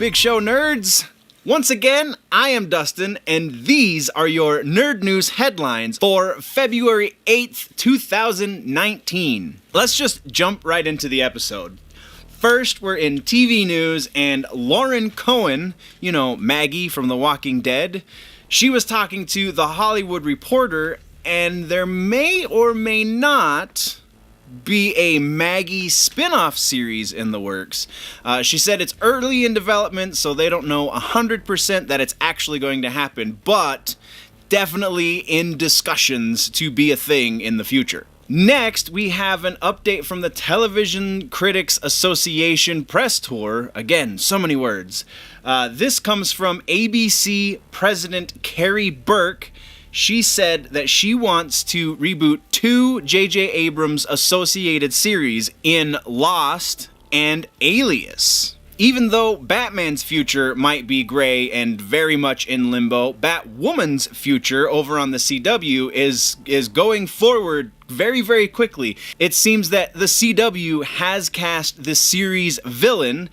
Big Show nerds? Once again, I am Dustin, and these are your Nerd News headlines for February 8th, 2019. Let's just jump right into the episode. First, we're in TV news, and Lauren Cohen, you know, Maggie from The Walking Dead, she was talking to The Hollywood Reporter, and there may or may not be a Maggie spin-off series in the works. She said it's early in development, so they don't know 100% that it's actually going to happen, but definitely in discussions to be a thing in the future. Next, we have an update from the Television Critics Association press tour. Again, so many words. This comes from ABC President Carrie Burke. She said that she wants to reboot two J.J. Abrams associated series in Lost and Alias. Even though Batman's future might be gray and very much in limbo, Batwoman's future over on the CW is going forward very, very quickly. It seems that the CW has cast the series villain,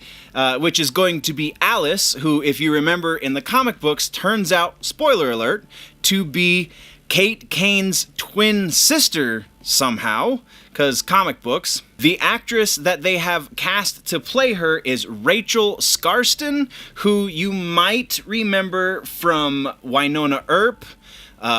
which is going to be Alice, who, if you remember in the comic books, turns out, spoiler alert, to be Kate Kane's twin sister somehow, because comic books. The actress that they have cast to play her is Rachel Skarsten, who you might remember from Winona Earp,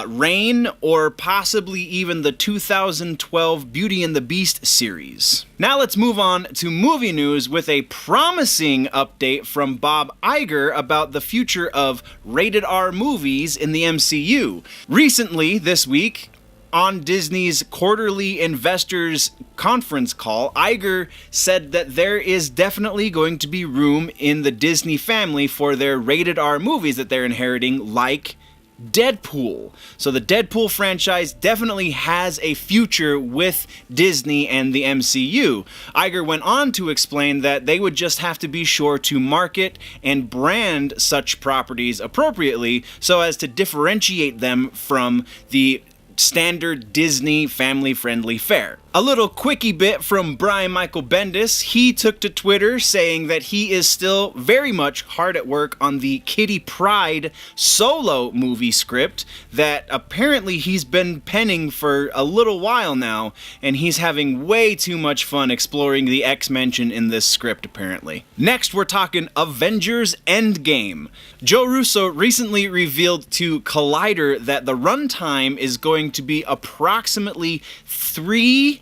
Rain, or possibly even the 2012 Beauty and the Beast series. Now let's move on to movie news with a promising update from Bob Iger about the future of rated R movies in the MCU. Recently, this week, on Disney's quarterly investors conference call, Iger said that there is definitely going to be room in the Disney family for their rated R movies that they're inheriting, like Deadpool. So the Deadpool franchise definitely has a future with Disney and the MCU. Iger went on to explain that they would just have to be sure to market and brand such properties appropriately so as to differentiate them from the standard Disney family-friendly fare. A little quickie bit from Brian Michael Bendis. He took to Twitter saying that he is still very much hard at work on the Kitty Pryde solo movie script that apparently he's been penning for a little while now, and he's having way too much fun exploring the X-mention in this script apparently. Next, we're talking Avengers Endgame. Joe Russo recently revealed to Collider that the runtime is going to be approximately 3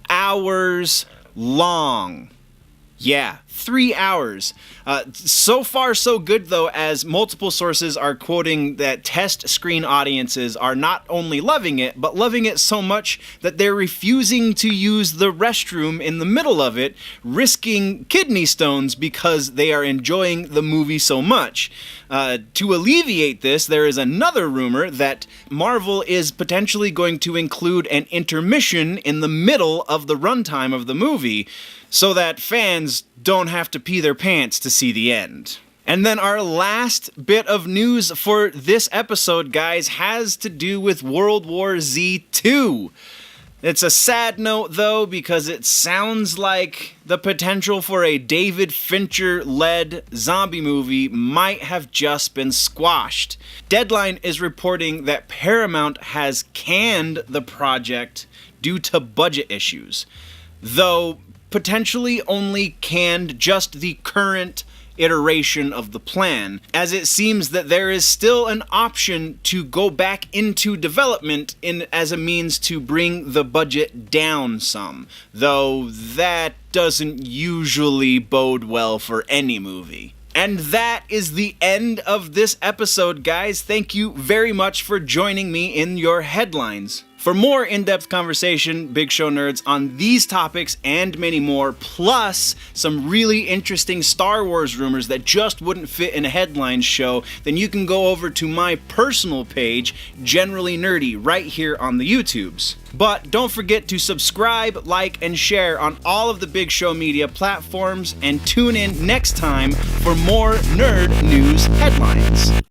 hours long. Yeah, 3 hours. So far, so good, though, as multiple sources are quoting that test screen audiences are not only loving it, but loving it so much that they're refusing to use the restroom in the middle of it, risking kidney stones because they are enjoying the movie so much. To alleviate this, there is another rumor that Marvel is potentially going to include an intermission in the middle of the runtime of the movie, so that fans don't have to pee their pants to see the end. And then our last bit of news for this episode, guys, has to do with World War Z 2. It's a sad note, though, because it sounds like the potential for a David Fincher-led zombie movie might have just been squashed. Deadline is reporting that Paramount has canned the project due to budget issues, though potentially only canned just the current iteration of the plan, as it seems that there is still an option to go back into development as a means to bring the budget down some, though that doesn't usually bode well for any movie. And that is the end of this episode, guys. Thank you very much for joining me in your headlines. For more in-depth conversation, Big Show nerds, on these topics and many more, plus some really interesting Star Wars rumors that just wouldn't fit in a headline show, then you can go over to my personal page, Generally Nerdy, right here on the YouTubes. But don't forget to subscribe, like, and share on all of the Big Show media platforms, and tune in next time for more nerd news headlines.